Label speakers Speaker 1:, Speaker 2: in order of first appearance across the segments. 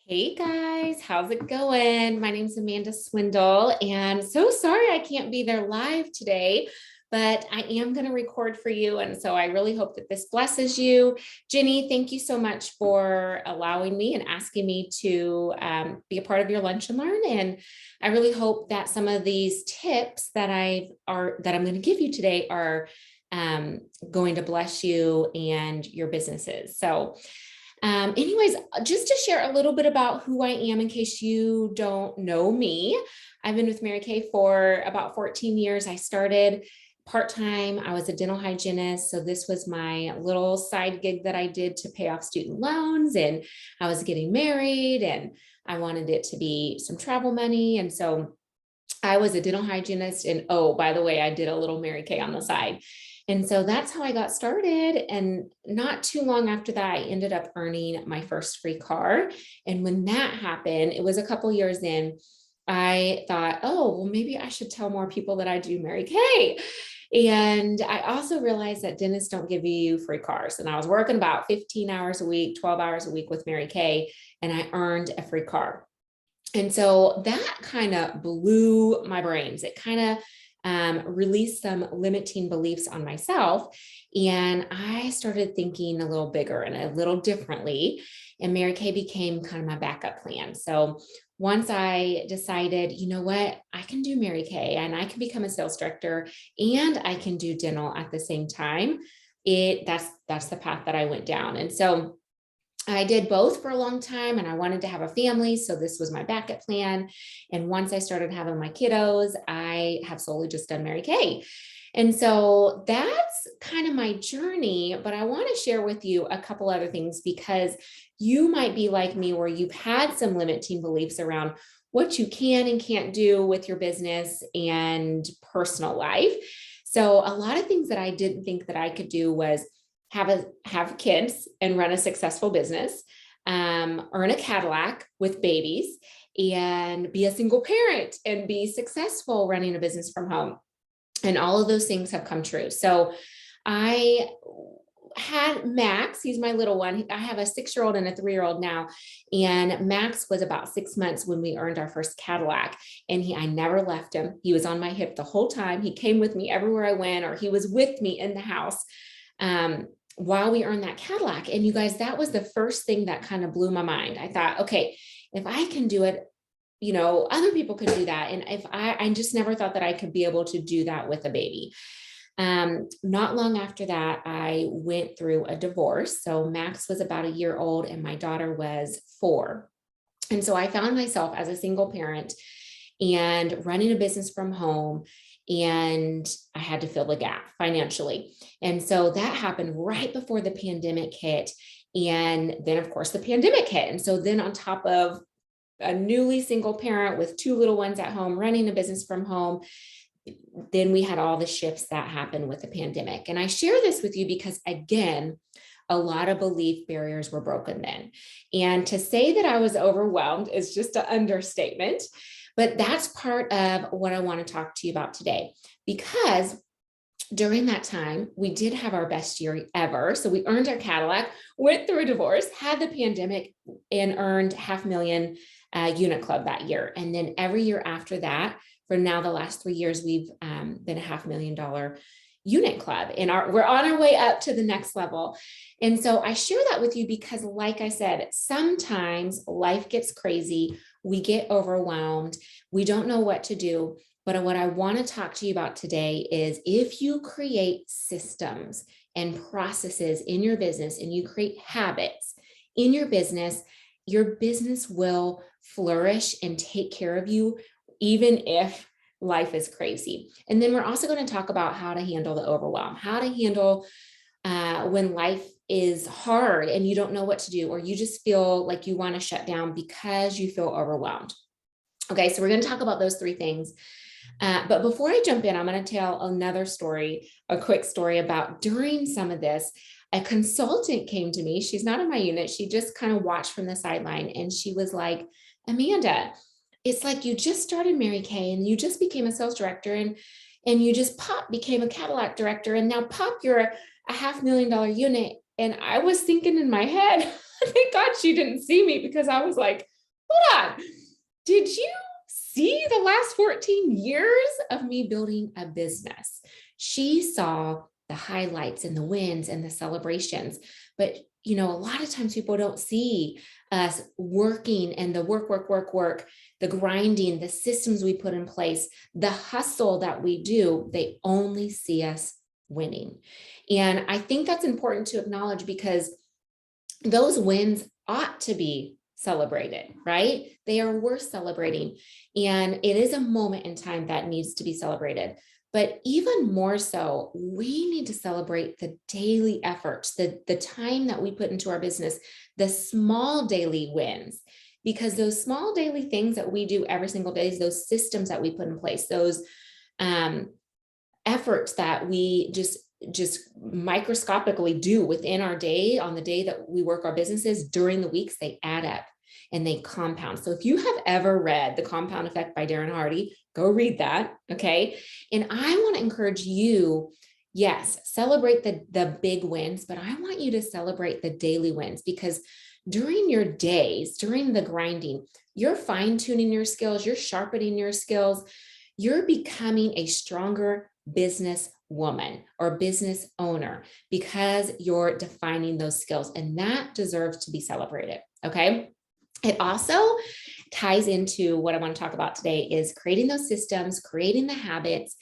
Speaker 1: Hey guys, how's it going? My name's Amanda Swindle, and so sorry I can't be there live today, but I am going to record for you. And so I really hope that this blesses you. Jenny, thank you so much for allowing me and asking me to be a part of your Lunch and Learn. And I really hope that some of these tips that I'm going to give you today are going to bless you and your businesses. Anyways, just to share a little bit about who I am in case you don't know me, I've been with Mary Kay for about 14 years. I started part-time. I was a dental hygienist. So this was my little side gig that I did to pay off student loans. And I was getting married and I wanted it to be some travel money. And so I was a dental hygienist. And oh, by the way, I did a little Mary Kay on the side. And so that's how I got started. And not too long after that, I ended up earning my first free car. And when that happened, it was a couple years in, I thought, oh, well, maybe I should tell more people that I do Mary Kay. And I also realized that dentists don't give you free cars. And I was working about 15 hours a week, 12 hours a week with Mary Kay, and I earned a free car. And so that kind of blew my brains. It kind of released some limiting beliefs on myself. And I started thinking a little bigger and a little differently. And Mary Kay became kind of my backup plan. So once I decided, you know what, I can do Mary Kay and I can become a sales director and I can do dental at the same time. That's the path that I went down. And so I did both for a long time and I wanted to have a family. So this was my backup plan. And once I started having my kiddos, I have solely just done Mary Kay. And so that's kind of my journey, but I want to share with you a couple other things because you might be like me where you've had some limiting beliefs around what you can and can't do with your business and personal life. So a lot of things that I didn't think that I could do was have kids and run a successful business, earn a Cadillac with babies, and be a single parent and be successful running a business from home. And all of those things have come true. So I had Max, he's my little one. I have a 6-year-old and a 3-year-old now. And Max was about 6 months when we earned our first Cadillac. And I never left him. He was on my hip the whole time. He came with me everywhere I went, or he was with me in the house. While we earned that Cadillac. And you guys, that was the first thing that kind of blew my mind. I thought, okay, if I can do it, other people could do that. And if I just never thought that I could be able to do that with a baby. Not long after that, I went through a divorce. So Max was about a year old and my daughter was 4. And so I found myself as a single parent and running a business from home. And I had to fill the gap financially. And so that happened right before the pandemic hit. And then, of course, the pandemic hit. And so then on top of a newly single parent with 2 little ones at home, running a business from home, then we had all the shifts that happened with the pandemic. And I share this with you because, again, a lot of belief barriers were broken then. And to say that I was overwhelmed is just an understatement. But that's part of what I want to talk to you about today, because during that time, we did have our best year ever. So we earned our Cadillac, went through a divorce, had the pandemic, and earned 500,000 unit club that year. And then every year after that, for now, the last 3 years, we've been a $500,000 unit club, and we're on our way up to the next level. And so I share that with you because, like I said, sometimes life gets crazy. We get overwhelmed. We don't know what to do. But what I want to talk to you about today is if you create systems and processes in your business and you create habits in your business will flourish and take care of you, even if life is crazy. And then we're also going to talk about how to handle the overwhelm, how to handle when life is hard and you don't know what to do, or you just feel like you want to shut down because you feel overwhelmed. Okay, so we're going to talk about those 3 things. But before I jump in, I'm going to tell another story, a quick story about during some of this, a consultant came to me. She's not in my unit. She just kind of watched from the sideline. And she was like, Amanda, it's like you just started Mary Kay and you just became a sales director and you just became a Cadillac director. And now you're a $500,000 unit. And I was thinking in my head, thank God she didn't see me, because I was like, hold on. Did you see the last 14 years of me building a business? She saw the highlights and the wins and the celebrations. But, a lot of times people don't see us working and the work, the grinding, the systems we put in place, the hustle that we do. They only see us winning. And I think that's important to acknowledge because those wins ought to be celebrated, right? They are worth celebrating. And it is a moment in time that needs to be celebrated. But even more so, we need to celebrate the daily efforts, the time that we put into our business, the small daily wins, because those small daily things that we do every single day, those systems that we put in place, those efforts that we just microscopically do within our day, on the day that we work our businesses, during the weeks, they add up and they compound. So if you have ever read The Compound Effect by Darren Hardy, go read that. Okay. And I want to encourage you, yes, celebrate the big wins, but I want you to celebrate the daily wins, because during your days, during the grinding, you're fine tuning your skills, you're sharpening your skills, you're becoming a stronger business woman or business owner because you're defining those skills, and that deserves to be celebrated. Okay. It also ties into what I want to talk about today is creating those systems, creating the habits,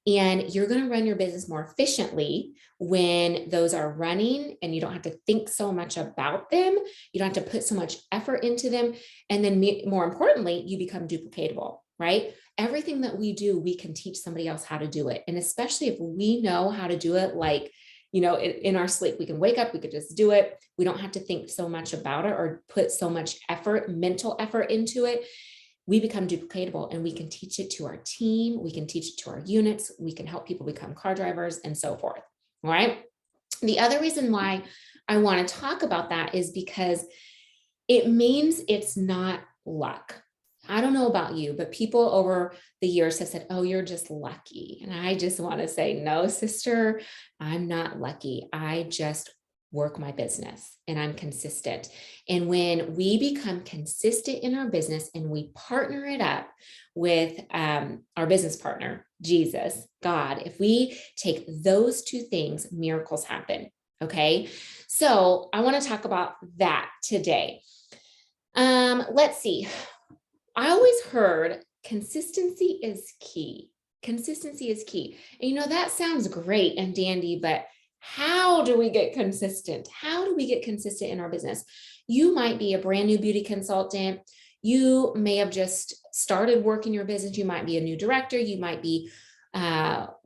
Speaker 1: and you're going to run your business more efficiently when those are running and you don't have to think so much about them. You don't have to put so much effort into them. And then more importantly, you become duplicatable, right? Everything that we do, we can teach somebody else how to do it. And especially if we know how to do it, like, in our sleep, we can wake up, we could just do it. We don't have to think so much about it or put so much effort, mental effort into it. We become duplicatable, and we can teach it to our team. We can teach it to our units. We can help people become car drivers and so forth. All right. The other reason why I want to talk about that is because it means it's not luck. I don't know about you, but people over the years have said, oh, you're just lucky. And I just want to say, no, sister, I'm not lucky. I just work my business and I'm consistent. And when we become consistent in our business and we partner it up with our business partner, Jesus, God, if we take those two things, miracles happen. Okay. So I want to talk about that today. Let's see. I always heard consistency is key. Consistency is key. And that sounds great and dandy, but how do we get consistent? How do we get consistent in our business? You might be a brand new beauty consultant. You may have just started working your business. You might be a new director. You might be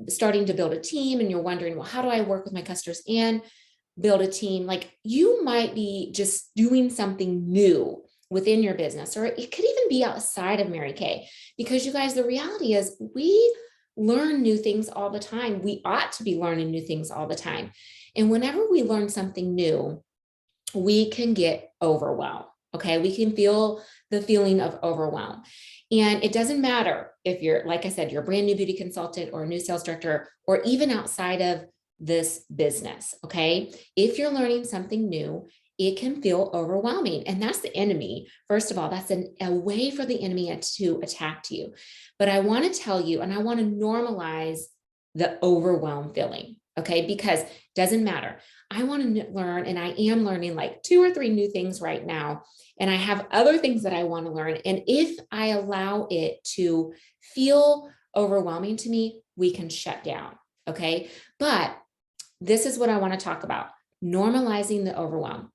Speaker 1: starting to build a team, and you're wondering, well, how do I work with my customers and build a team? Like, you might be just doing something new within your business, or it could even be outside of Mary Kay, because you guys, the reality is we learn new things all the time. We ought to be learning new things all the time. And whenever we learn something new, we can get overwhelmed. Okay. We can feel the feeling of overwhelm. And it doesn't matter if you're, like I said, you're a brand new beauty consultant or a new sales director, or even outside of this business. Okay. If you're learning something new, it can feel overwhelming. And that's the enemy. First of all, that's a way for the enemy to attack you. But I want to tell you, and I want to normalize the overwhelm feeling. Okay. Because it doesn't matter. I want to learn, and I am learning like 2 or 3 new things right now. And I have other things that I want to learn. And if I allow it to feel overwhelming to me, we can shut down. Okay. But this is what I want to talk about: normalizing the overwhelm.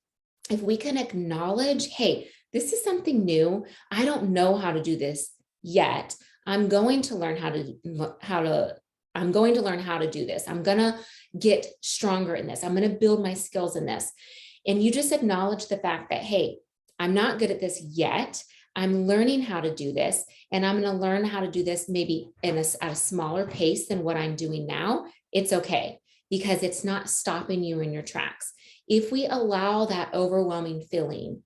Speaker 1: If we can acknowledge, hey, this is something new. I don't know how to do this yet. I'm going to learn how to do this. I'm going to get stronger in this. I'm going to build my skills in this. And you just acknowledge the fact that, hey, I'm not good at this yet. I'm learning how to do this, and I'm going to learn how to do this maybe at a smaller pace than what I'm doing now. It's okay, because it's not stopping you in your tracks. If we allow that overwhelming feeling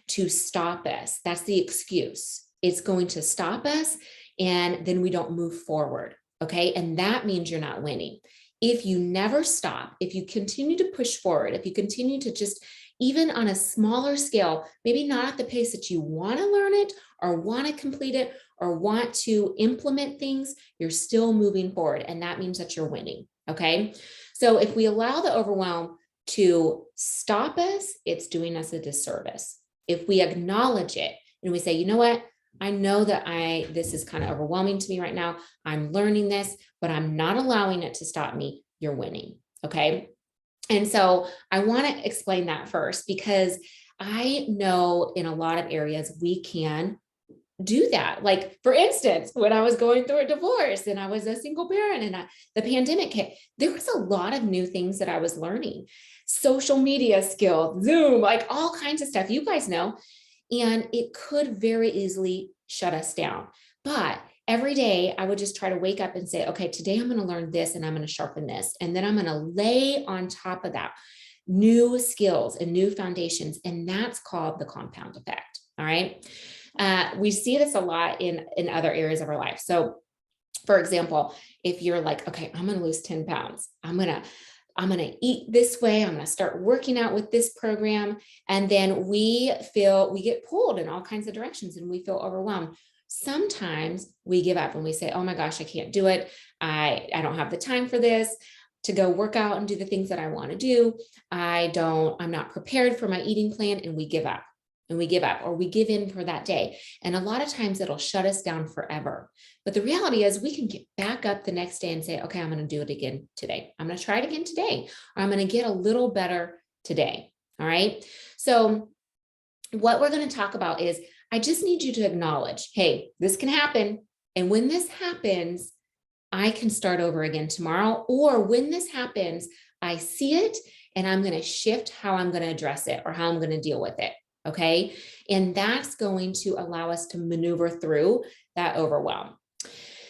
Speaker 1: to stop us, that's the excuse. It's going to stop us, and then we don't move forward. Okay. And that means you're not winning. If you never stop, if you continue to push forward, if you continue to just even on a smaller scale, maybe not at the pace that you want to learn it or want to complete it or want to implement things, you're still moving forward. And that means that you're winning. Okay. So if we allow the overwhelm to stop us, it's doing us a disservice. If we acknowledge it and we say, you know what? I know that this is kind of overwhelming to me right now. I'm learning this, but I'm not allowing it to stop me. You're winning. Okay. And so I want to explain that first, because I know in a lot of areas we can do that. Like, for instance, when I was going through a divorce and I was a single parent and the pandemic hit, there was a lot of new things that I was learning, social media skills, Zoom, like all kinds of stuff, you guys know, and it could very easily shut us down. But every day I would just try to wake up and say, okay, today I'm going to learn this and I'm going to sharpen this. And then I'm going to lay on top of that new skills and new foundations. And that's called the compound effect. All right. We see this a lot in other areas of our life. So for example, if you're like, okay, I'm going to lose 10 pounds, I'm going to eat this way, I'm going to start working out with this program. And then we get pulled in all kinds of directions and we feel overwhelmed. Sometimes we give up and we say, oh my gosh, I can't do it. I don't have the time for this to go work out and do the things that I want to do. I'm not prepared for my eating plan, and we give up. And we give up or we give in for that day. And a lot of times it'll shut us down forever. But the reality is we can get back up the next day and say, okay, I'm going to do it again today. I'm going to try it again today, or I'm going to get a little better today. All right. So what we're going to talk about is, I just need you to acknowledge, hey, this can happen. And when this happens, I can start over again tomorrow. Or when this happens, I see it and I'm going to shift how I'm going to address it or how I'm going to deal with it. Okay. And that's going to allow us to maneuver through that overwhelm.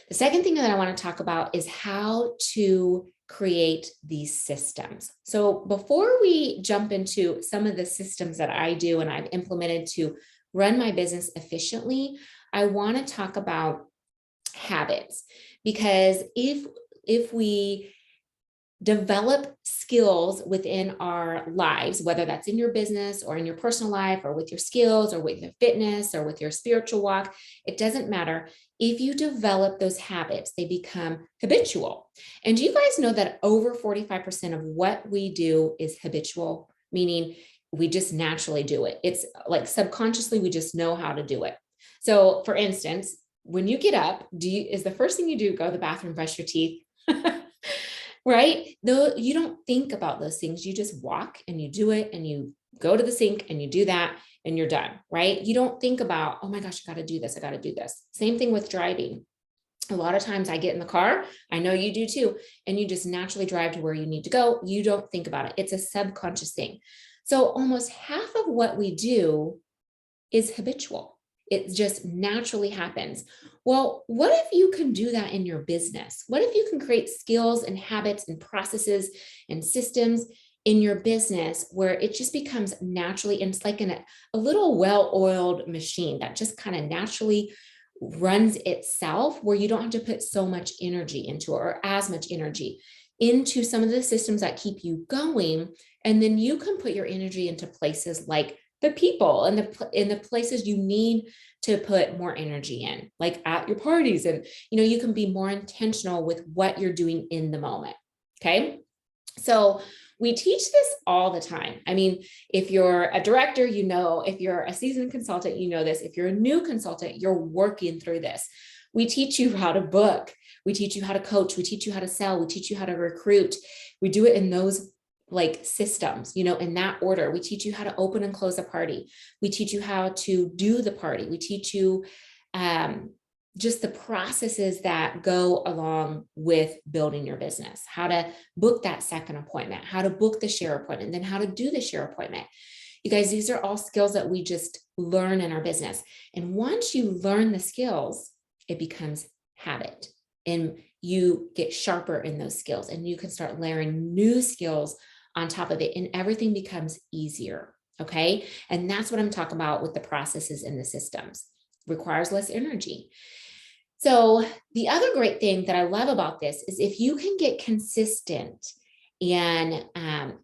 Speaker 1: The second thing that I want to talk about is how to create these systems. So before we jump into some of the systems that I do and I've implemented to run my business efficiently, I want to talk about habits, because if we develop skills within our lives, whether that's in your business or in your personal life or with your skills or with your fitness or with your spiritual walk, it doesn't matter. If you develop those habits, they become habitual. And do you guys know that over 45% of what we do is habitual, meaning we just naturally do it. It's like subconsciously, we just know how to do it. So for instance, when you get up, is the first thing you do go to the bathroom, brush your teeth? Right? Though you don't think about those things, you just walk and you do it and you go to the sink and you do that and you're done, right? You don't think about, oh my gosh, I got to do this. I got to do this. Same thing with driving. A lot of times I get in the car, I know you do too, and you just naturally drive to where you need to go. You don't think about it. It's a subconscious thing. So almost half of what we do is habitual. It just naturally happens. Well, what if you can do that in your business? What if you can create skills and habits and processes and systems in your business where it just becomes naturally, and it's like a little well-oiled machine that just kind of naturally runs itself, where you don't have to put so much energy into it, or as much energy into some of the systems that keep you going. And then you can put your energy into places like the people and the places you need to put more energy in, like at your parties. And, you can be more intentional with what you're doing in the moment. Okay. So we teach this all the time. I mean, if you're a director, if you're a seasoned consultant, this. If you're a new consultant, you're working through this. We teach you how to book. We teach you how to coach. We teach you how to sell. We teach you how to recruit. We do it in those like systems, in that order. We teach you how to open and close a party. We teach you how to do the party. We teach you just the processes that go along with building your business, how to book that second appointment, how to book the share appointment, then how to do the share appointment. You guys, these are all skills that we just learn in our business. And once you learn the skills, it becomes habit, and you get sharper in those skills, and you can start layering new skills on top of it, and everything becomes easier. Okay. And that's what I'm talking about with the processes and the systems. It requires less energy. So the other great thing that I love about this is if you can get consistent and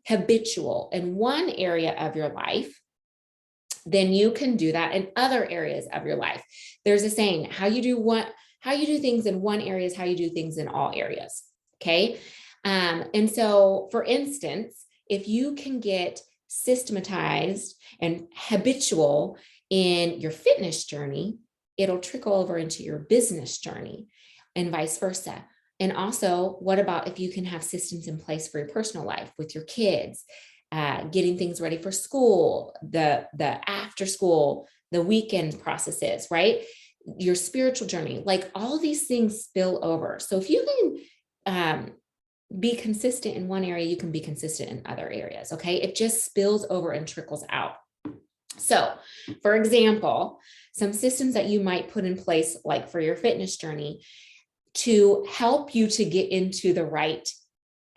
Speaker 1: habitual in one area of your life, then you can do that in other areas of your life. There's a saying, how you do things in one area is how you do things in all areas. Okay. And so for instance, if you can get systematized and habitual in your fitness journey, it'll trickle over into your business journey and vice versa. And also, what about if you can have systems in place for your personal life with your kids, getting things ready for school, the after school, the weekend processes, right? Your spiritual journey, like all these things spill over. So if you can be consistent in one area, you can be consistent in other areas. Okay. It just spills over and trickles out. So for example, some systems that you might put in place, like for your fitness journey, to help you to get into the right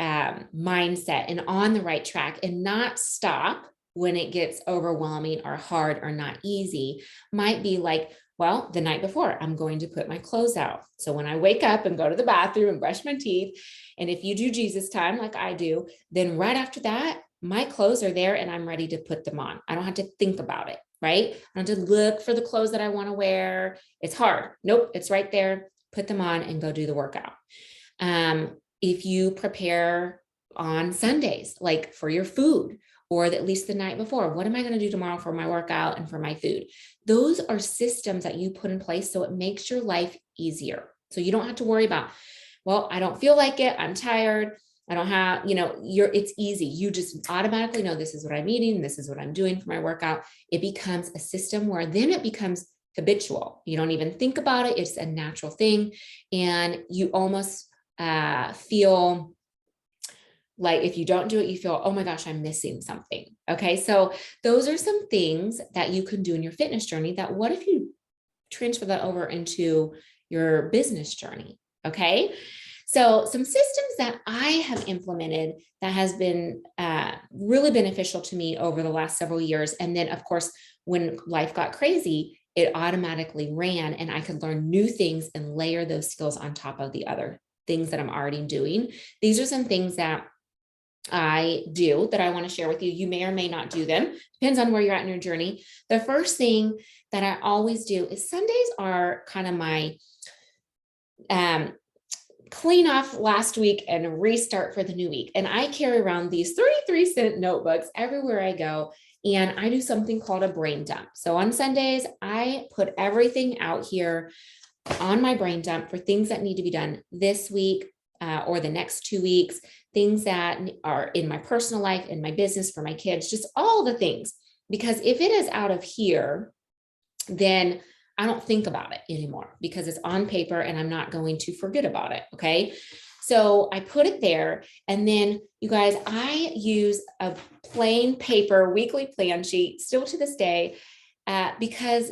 Speaker 1: mindset and on the right track and not stop when it gets overwhelming or hard or not easy, might be like, well, the night before, I'm going to put my clothes out. So when I wake up and go to the bathroom and brush my teeth, and if you do Jesus time like I do, then right after that, my clothes are there and I'm ready to put them on. I don't have to think about it, right? I don't have to look for the clothes that I want to wear. It's hard. Nope, it's right there. Put them on and go do the workout. If you prepare on Sundays, like for your food, or at least the night before, what am I going to do tomorrow for my workout and for my food? Those are systems that you put in place so it makes your life easier. So you don't have to worry about, well, I don't feel like it. I'm tired. I don't have, it's easy. You just automatically know this is what I'm eating. This is what I'm doing for my workout. It becomes a system where then it becomes habitual. You don't even think about it. It's a natural thing. And you almost feel like if you don't do it, you feel, oh my gosh, I'm missing something. Okay. So those are some things that you can do in your fitness journey that what if you transfer that over into your business journey? Okay. So some systems that I have implemented that has been really beneficial to me over the last several years. And then of course, when life got crazy, it automatically ran and I could learn new things and layer those skills on top of the other things that I'm already doing. These are some things that I do that I want to share with you. You may or may not do them. Depends on where you're at in your journey. The first thing that I always do is Sundays are kind of my clean off last week and restart for the new week. And I carry around these 33-cent notebooks everywhere I go. And I do something called a brain dump. So on Sundays, I put everything out here on my brain dump for things that need to be done this week or the next 2 weeks, things that are in my personal life, in my business, for my kids, just all the things. Because if it is out of here, then I don't think about it anymore because it's on paper and I'm not going to forget about it. Okay. So I put it there. And then you guys, I use a plain paper weekly plan sheet still to this day because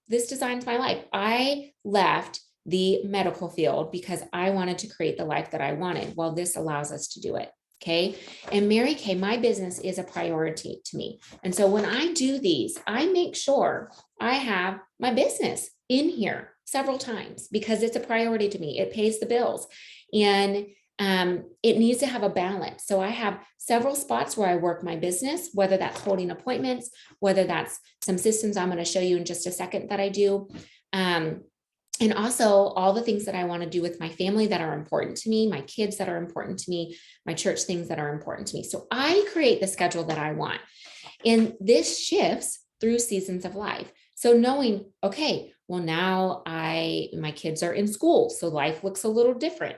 Speaker 1: this designs my life. I left the medical field because I wanted to create the life that I wanted. Well, this allows us to do it. Okay. And Mary Kay, my business is a priority to me. And so when I do these, I make sure I have my business in here several times because it's a priority to me. It pays the bills and it needs to have a balance. So I have several spots where I work my business, whether that's holding appointments, whether that's some systems I'm going to show you in just a second that I do. And also all the things that I want to do with my family that are important to me, my kids that are important to me, my church things that are important to me. So I create the schedule that I want. And this shifts through seasons of life. So knowing, okay, well, now my kids are in school, so life looks a little different.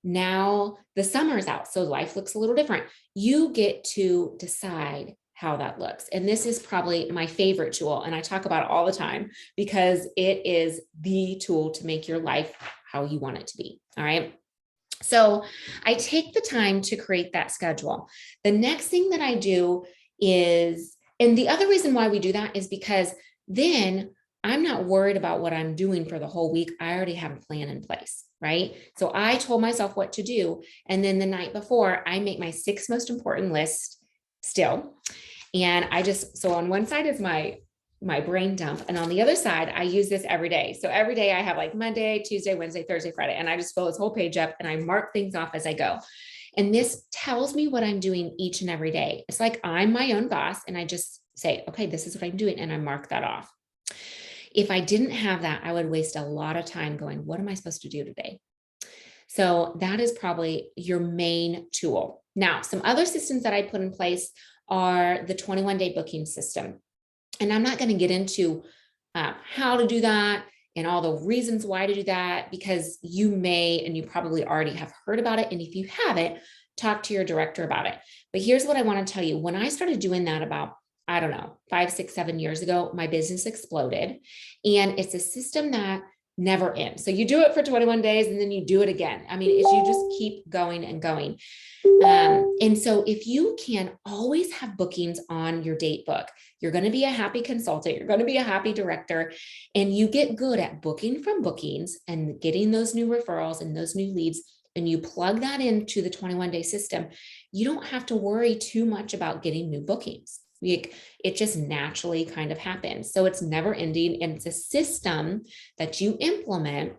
Speaker 1: Now the summer's out, so life looks a little different. You get to decide how that looks. And this is probably my favorite tool. And I talk about it all the time because it is the tool to make your life how you want it to be. All right. So I take the time to create that schedule. The next thing that I do is, and the other reason why we do that is because then I'm not worried about what I'm doing for the whole week. I already have a plan in place, right? So I told myself what to do. And then the night before, I make my 6 most important list still. And so on one side is my brain dump. And on the other side, I use this every day. So every day I have like Monday, Tuesday, Wednesday, Thursday, Friday, and I just fill this whole page up and I mark things off as I go. And this tells me what I'm doing each and every day. It's like I'm my own boss and I just say, okay, this is what I'm doing. And I mark that off. If I didn't have that, I would waste a lot of time going, what am I supposed to do today? So that is probably your main tool. Now, some other systems that I put in place are the 21-day booking system. And I'm not going to get into how to do that and all the reasons why to do that, because you may, and you probably already have heard about it. And if you haven't, talk to your director about it. But here's what I want to tell you. When I started doing that about, I don't know, 5, 6, 7 years ago, my business exploded. And it's a system that never ends. So you do it for 21 days and then you do it again. I mean, you just keep going and going. And so if you can always have bookings on your date book, you're going to be a happy consultant, you're going to be a happy director, and you get good at booking from bookings and getting those new referrals and those new leads, and you plug that into the 21-day system, you don't have to worry too much about getting new bookings. It just naturally kind of happens. So it's never ending. And it's a system that you implement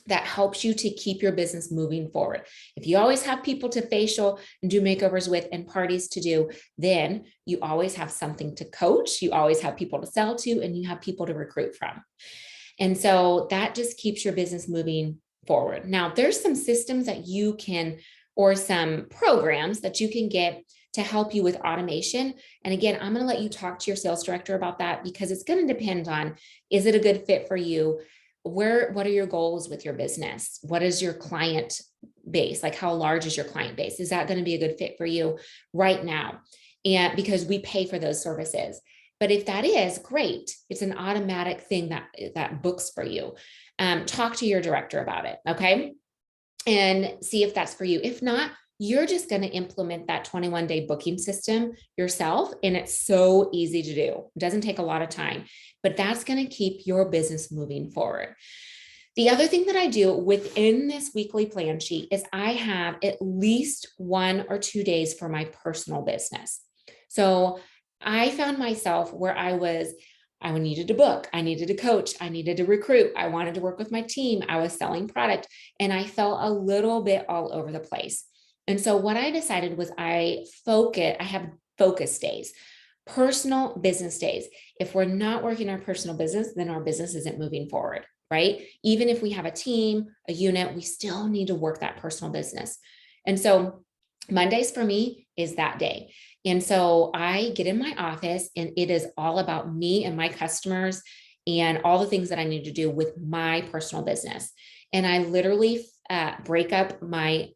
Speaker 1: that helps you to keep your business moving forward. If you always have people to facial and do makeovers with and parties to do, then you always have something to coach, you always have people to sell to, and you have people to recruit from. And so that just keeps your business moving forward. Now, there's some systems that you can, or some programs that you can get to help you with automation. And again, I'm going to let you talk to your sales director about that, because it's going to depend on, is it a good fit for you? What are your goals with your business? What is your client base? Like, how large is your client base? Is that going to be a good fit for you right now? And because we pay for those services. But if that is great, it's an automatic thing that books for you. Talk to your director about it. Okay. And see if that's for you. If not, you're just going to implement that 21-day booking system yourself. And it's so easy to do. It doesn't take a lot of time, but that's going to keep your business moving forward. The other thing that I do within this weekly plan sheet is I have at least 1 or 2 days for my personal business. So I found myself where I needed to book, I needed to coach, I needed to recruit, I wanted to work with my team, I was selling product, and I felt a little bit all over the place. And so what I decided was I have focus days, personal business days. If we're not working our personal business, then our business isn't moving forward, right? Even if we have a team, a unit, we still need to work that personal business. And so Mondays for me is that day. And so I get in my office and it is all about me and my customers and all the things that I need to do with my personal business. And I literally break up my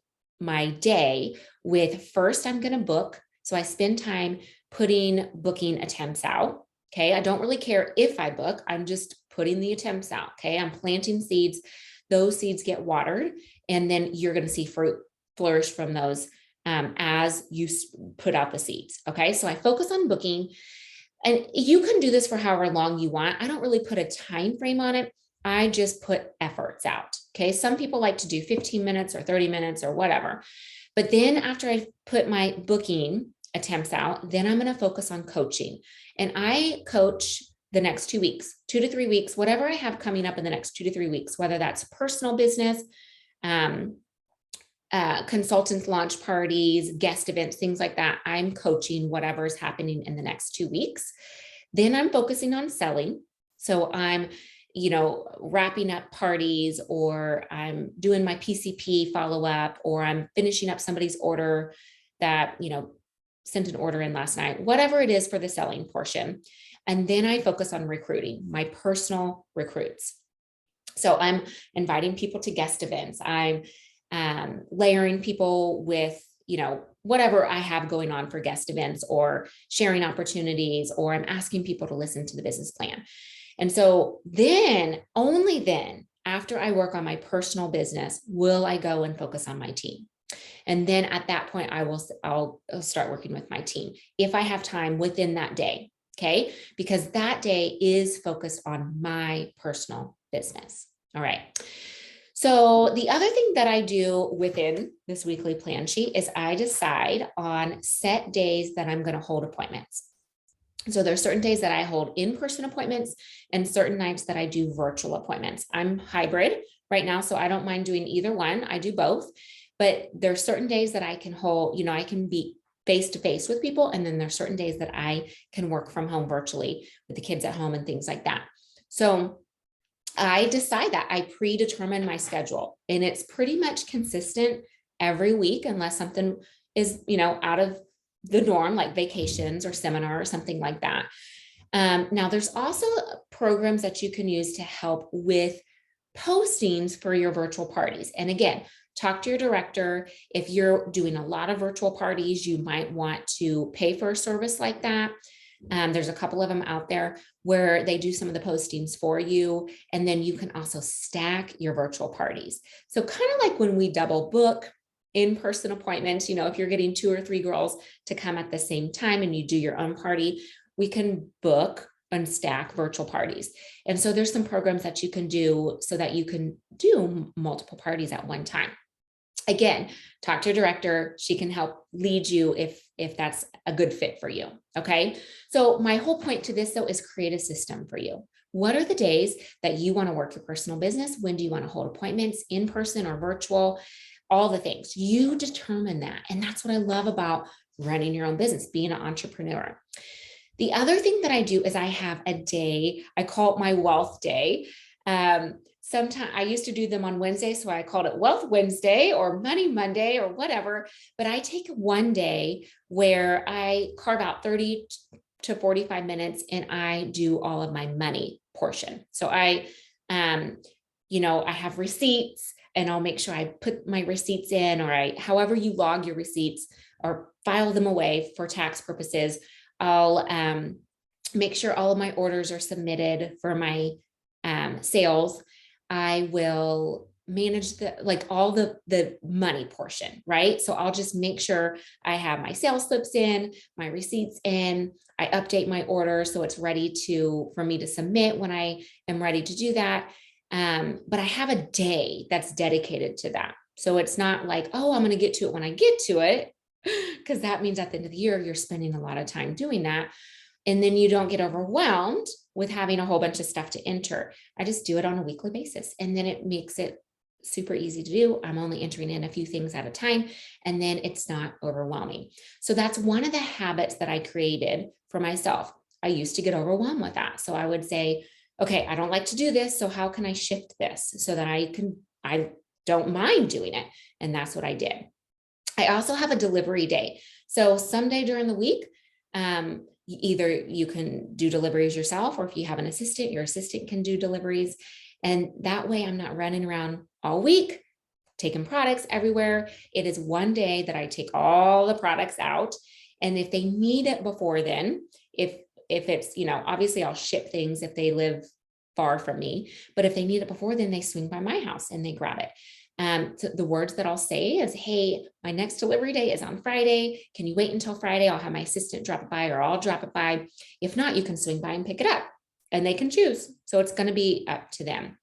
Speaker 1: day with, first I'm going to book. So I spend time putting booking attempts out. Okay. I don't really care if I book, I'm just putting the attempts out. Okay. I'm planting seeds. Those seeds get watered, and then you're going to see fruit flourish from those as you put out the seeds. Okay. So I focus on booking, and you can do this for however long you want. I don't really put a time frame on it. I just put efforts out. Okay. Some people like to do 15 minutes or 30 minutes or whatever. But then after I put my booking attempts out, then I'm going to focus on coaching. And I coach the next 2 weeks, 2 to 3 weeks, whatever I have coming up in the next 2 to 3 weeks, whether that's personal business, consultants, launch parties, guest events, things like that. I'm coaching whatever's happening in the next 2 weeks. Then I'm focusing on selling. So I'm wrapping up parties, or I'm doing my PCP follow-up, or I'm finishing up somebody's order that, sent an order in last night, whatever it is for the selling portion. And then I focus on recruiting, my personal recruits. So I'm inviting people to guest events. I'm layering people with, whatever I have going on for guest events, or sharing opportunities, or I'm asking people to listen to the business plan. And so then, only then, after I work on my personal business, will I go and focus on my team. And then at that point, I'll start working with my team if I have time within that day. Okay. Because that day is focused on my personal business. All right. So the other thing that I do within this weekly plan sheet is I decide on set days that I'm going to hold appointments. So there's certain days that I hold in-person appointments and certain nights that I do virtual appointments. I'm hybrid right now, so I don't mind doing either one. I do both. but there's certain days that I can hold, I can be face to face with people. And then there's certain days that I can work from home virtually with the kids at home and things like that. So I decide that I predetermine my schedule, and it's pretty much consistent every week unless something is, out of the norm, like vacations or seminar or something like that. Now there's also programs that you can use to help with postings for your virtual parties. And again, talk to your director. If you're doing a lot of virtual parties, you might want to pay for a service like that. There's a couple of them out there where they do some of the postings for you. And then you can also stack your virtual parties. So kind of like when we double book in-person appointments, if you're getting 2 or 3 girls to come at the same time and you do your own party, we can book and stack virtual parties. And so there's some programs that you can do so that you can do multiple parties at one time. Again, talk to your director. She can help lead you if that's a good fit for you. Okay. So my whole point to this though is create a system for you. What are the days that you want to work your personal business? When do you want to hold appointments, in person or virtual? All the things. You determine that. And that's what I love about running your own business, being an entrepreneur. The other thing that I do is I have a day, I call it my wealth day. Sometimes I used to do them on Wednesday, so I called it Wealth Wednesday or Money Monday or whatever. But I take one day where I carve out 30 to 45 minutes and I do all of my money portion. So I have receipts, and I'll make sure I put my receipts in, or however you log your receipts or file them away for tax purposes. I'll make sure all of my orders are submitted for my sales. I will manage all the money portion, right? So I'll just make sure I have my sales slips in, my receipts in, I update my order so it's ready for me to submit when I am ready to do that. But I have a day that's dedicated to that. So it's not like, oh, I'm going to get to it when I get to it, because that means at the end of the year, you're spending a lot of time doing that. And then you don't get overwhelmed with having a whole bunch of stuff to enter. I just do it on a weekly basis. And then it makes it super easy to do. I'm only entering in a few things at a time, and then it's not overwhelming. So that's one of the habits that I created for myself. I used to get overwhelmed with that. So I would say, okay, I don't like to do this. So how can I shift this so that I don't mind doing it? And that's what I did. I also have a delivery day. So someday during the week, either you can do deliveries yourself, or if you have an assistant, your assistant can do deliveries. And that way I'm not running around all week taking products everywhere. It is one day that I take all the products out. And if they need it before then, if it's, obviously I'll ship things if they live far from me, but if they need it before, then they swing by my house and they grab it. So the words that I'll say is, hey, my next delivery day is on Friday. Can you wait until Friday? I'll have my assistant drop it by, or I'll drop it by. If not, you can swing by and pick it up, and they can choose. So it's going to be up to them.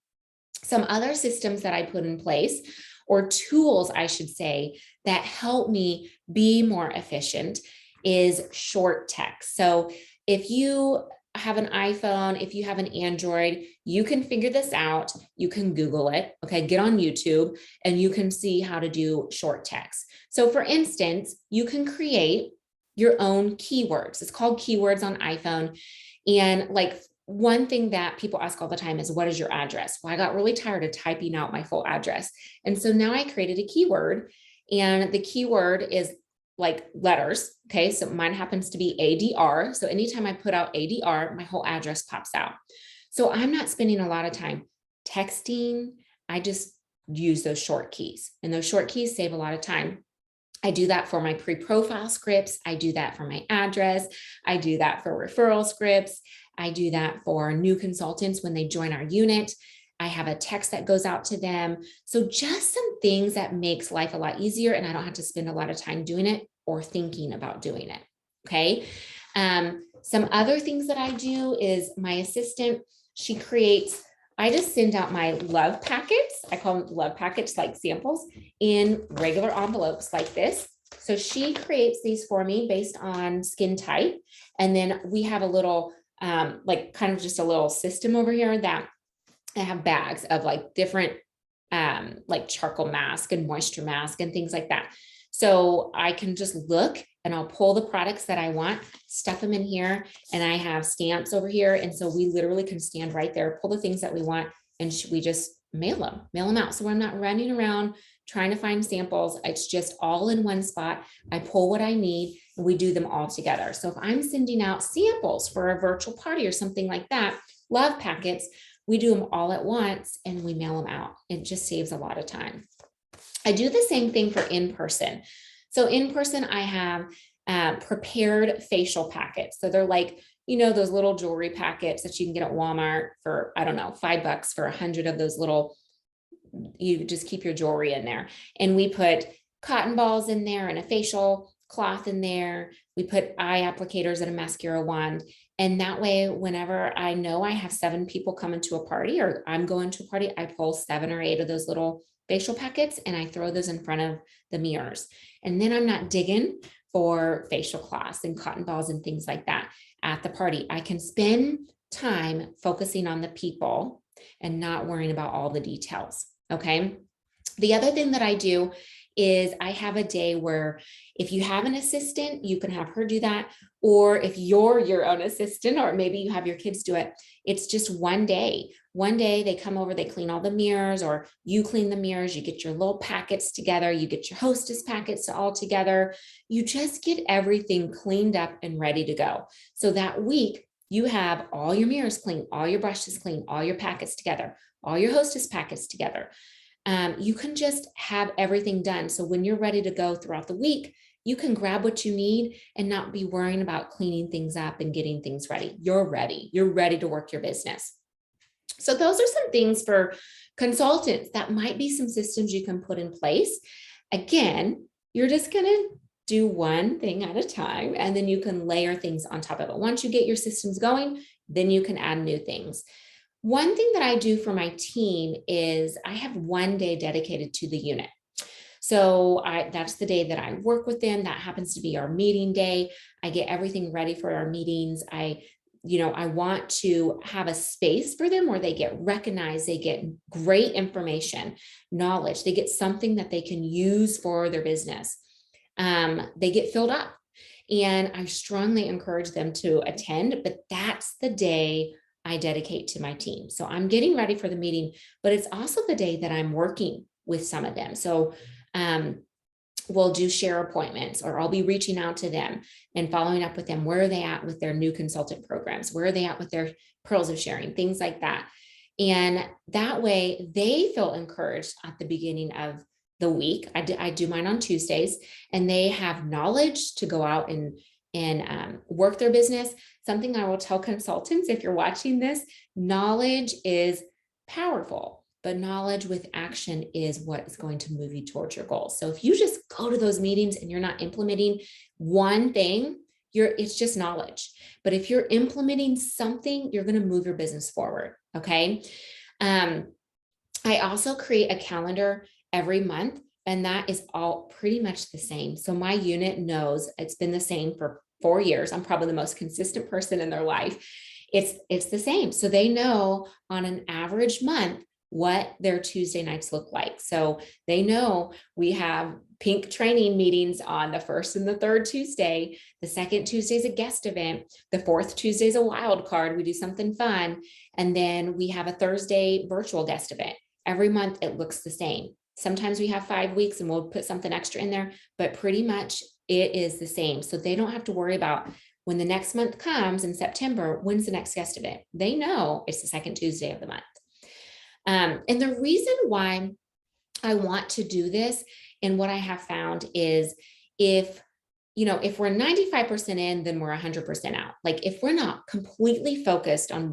Speaker 1: Some other systems that I put in place, or tools, I should say, that help me be more efficient is short text. So if you have an iPhone, if you have an Android, you can figure this out. You can Google it. Okay. Get on YouTube and you can see how to do short text. So for instance, you can create your own keywords. It's called keywords on iPhone. And one thing that people ask all the time is, what is your address? Well, I got really tired of typing out my full address. And so now I created a keyword, and the keyword is letters. Okay. So mine happens to be ADR. So anytime I put out ADR, my whole address pops out. So I'm not spending a lot of time texting. I just use those short keys, and those short keys save a lot of time. I do that for my pre-profile scripts. I do that for my address. I do that for referral scripts. I do that for new consultants when they join our unit. I have a text that goes out to them. So just some things that makes life a lot easier, and I don't have to spend a lot of time doing it or thinking about doing it. Okay. Some other things that I do is my assistant, I just send out my love packets. I call them love packets, like samples, in regular envelopes like this. So she creates these for me based on skin type. And then we have a little, kind of just a little system over here that I have bags of different like charcoal mask and moisture mask and things like that. So I can just look and I'll pull the products that I want, stuff them in here, and I have stamps over here. And so we literally can stand right there, pull the things that we want, and we just mail them out. So I'm not running around trying to find samples. It's just all in one spot. I pull what I need and we do them all together. So if I'm sending out samples for a virtual party or something like that, love packets, we do them all at once and we mail them out. It just saves a lot of time. I do the same thing for in-person. So in person, I have prepared facial packets. So they're like, those little jewelry packets that you can get at Walmart for, I don't know, $5 for 100 of those little, you just keep your jewelry in there. And we put cotton balls in there and a facial cloth in there. We put eye applicators and a mascara wand. And that way, whenever I know I have 7 people coming to a party or I'm going to a party, I pull 7 or 8 of those little facial packets and I throw those in front of the mirrors. And then I'm not digging for facial cloths and cotton balls and things like that at the party. I can spend time focusing on the people and not worrying about all the details. Okay. The other thing that I do is I have a day where if you have an assistant, you can have her do that. Or if you're your own assistant, or maybe you have your kids do it, it's just one day. One day they come over, they clean all the mirrors, or you clean the mirrors, you get your little packets together, you get your hostess packets all together. You just get everything cleaned up and ready to go. So that week you have all your mirrors clean, all your brushes clean, all your packets together, all your hostess packets together. You can just have everything done. So when you're ready to go throughout the week, you can grab what you need and not be worrying about cleaning things up and getting things ready. You're ready. You're ready to work your business. So those are some things for consultants. That might be some systems you can put in place. Again, you're just going to do one thing at a time, and then you can layer things on top of it. Once you get your systems going, then you can add new things. One thing that I do for my team is I have one day dedicated to the unit. So that's the day that I work with them. That happens to be our meeting day. I get everything ready for our meetings. I want to have a space for them where they get recognized, they get great information, knowledge, they get something that they can use for their business. They get filled up. And I strongly encourage them to attend, but that's the day I dedicate to my team. So I'm getting ready for the meeting, but it's also the day that I'm working with some of them. So we'll do share appointments, or I'll be reaching out to them and following up with them. Where are they at with their new consultant programs? Where are they at with their pearls of sharing? Things like that. And that way they feel encouraged at the beginning of the week. I do mine on Tuesdays, and they have knowledge to go out and work their business. Something I will tell consultants, if you're watching this, knowledge is powerful, but knowledge with action is what is going to move you towards your goals. So if you just go to those meetings and you're not implementing one thing, it's just knowledge. But if you're implementing something, you're going to move your business forward. Okay. I also create a calendar every month, and that is all pretty much the same. So my unit knows it's been the same for 4 years. I'm probably the most consistent person in their life. It's the same. So they know on an average month what their Tuesday nights look like. So they know we have pink training meetings on the first and the third Tuesday. The second Tuesday is a guest event. The fourth Tuesday is a wild card. We do something fun. And then we have a Thursday virtual guest event. Every month it looks the same. Sometimes we have 5 weeks and we'll put something extra in there, but pretty much it is the same. So they don't have to worry about when the next month comes in September, when's the next guest event? They know it's the second Tuesday of the month. And the reason why I want to do this, and what I have found is if we're 95% in, then we're 100% out. Like if we're not completely focused on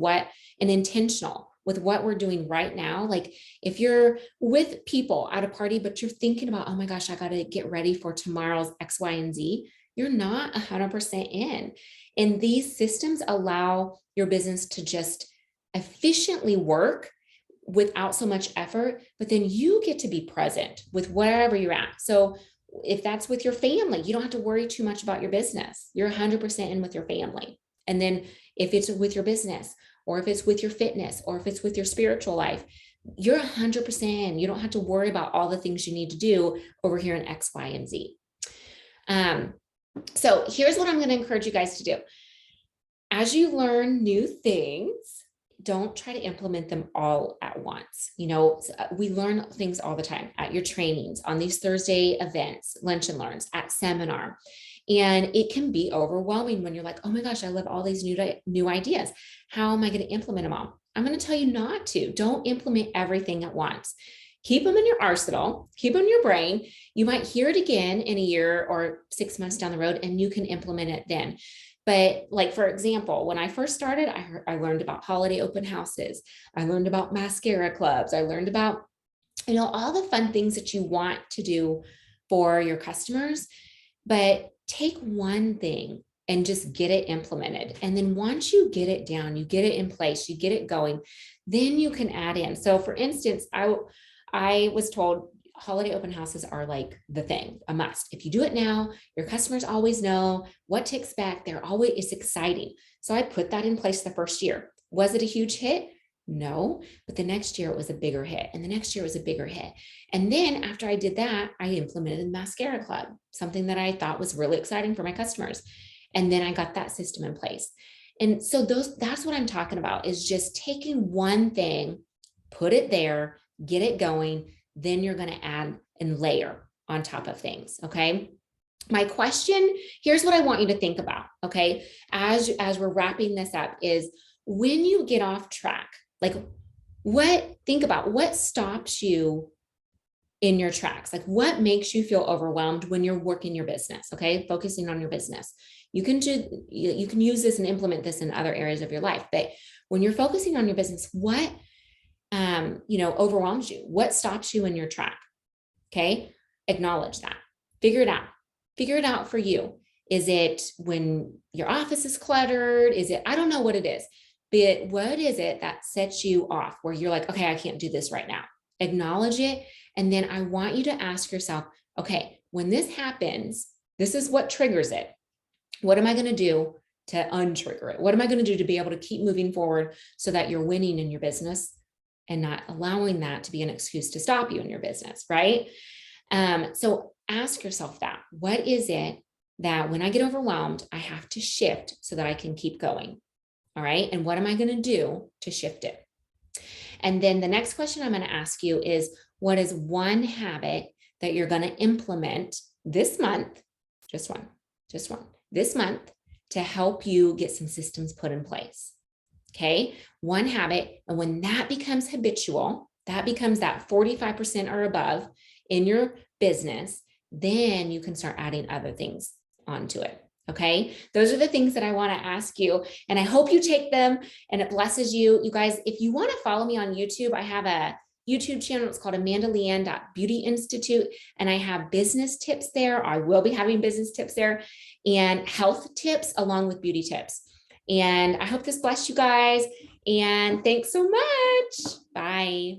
Speaker 1: and intentional with what we're doing right now, like if you're with people at a party, but you're thinking about, oh my gosh, I got to get ready for tomorrow's X, Y, and Z, you're not 100% in. And these systems allow your business to just efficiently work without so much effort, but then you get to be present with wherever you're at. So if that's with your family, you don't have to worry too much about your business. You're 100% in with your family. And then if it's with your business, or if it's with your fitness, or if it's with your spiritual life, You're 100%. You don't have to worry about all the things you need to do over here in X, Y, and Z. So here's what I'm going to encourage you guys to do. As you learn new things, don't try to implement them all at once. We learn things all the time at your trainings, on these Thursday events, lunch and learns, at seminar. And it can be overwhelming when you're like, oh my gosh, I love all these new ideas. How am I going to implement them all? I'm going to tell you not to. Don't implement everything at once. Keep them in your arsenal, keep them in your brain. You might hear it again in a year or 6 months down the road, and you can implement it then. But like, for example, when I first started, I learned about holiday open houses. I learned about mascara clubs. I learned about, all the fun things that you want to do for your customers. But take one thing and just get it implemented. And then once you get it down, you get it in place, you get it going, then you can add in. So for instance, I was told holiday open houses are like the thing, a must. If you do it now, your customers always know what to expect. It's exciting. So I put that in place the first year. Was it a huge hit? No, but the next year it was a bigger hit, and the next year was a bigger hit. And then after I did that, I implemented the mascara club, something that I thought was really exciting for my customers. And then I got that system in place. And so that's what I'm talking about, is just taking one thing, put it there, get it going, then you're going to add and layer on top of things. Okay. My question, here's what I want you to think about. Okay. As we're wrapping this up, is when you get off track, think about what stops you in your tracks. Like, what makes you feel overwhelmed when you're working your business? Okay. Focusing on your business. You can use this and implement this in other areas of your life. But when you're focusing on your business, what overwhelms you? What stops you in your track? Okay. Acknowledge that. Figure it out. Figure it out for you. Is it when your office is cluttered? Is it, I don't know what it is, but what is it that sets you off where you're like, okay, I can't do this right now? Acknowledge it. And then I want you to ask yourself, okay, when this happens, this is what triggers it. What am I going to do to untrigger it? What am I going to do to be able to keep moving forward so that you're winning in your business and not allowing that to be an excuse to stop you in your business, right? So ask yourself that. What is it that when I get overwhelmed, I have to shift so that I can keep going? All right. And what am I going to do to shift it? And then the next question I'm going to ask you is, what is one habit that you're going to implement this month? Just one, this month, to help you get some systems put in place. Okay. One habit. And when that becomes habitual, that becomes that 45% or above in your business, then you can start adding other things onto it. Okay. Those are the things that I want to ask you. And I hope you take them and it blesses you. You guys, if you want to follow me on YouTube, I have a YouTube channel. It's called AmandaLeanne.Beauty Institute. And I have business tips there. I will be having business tips there and health tips along with beauty tips. And I hope this blessed you guys. And thanks so much. Bye.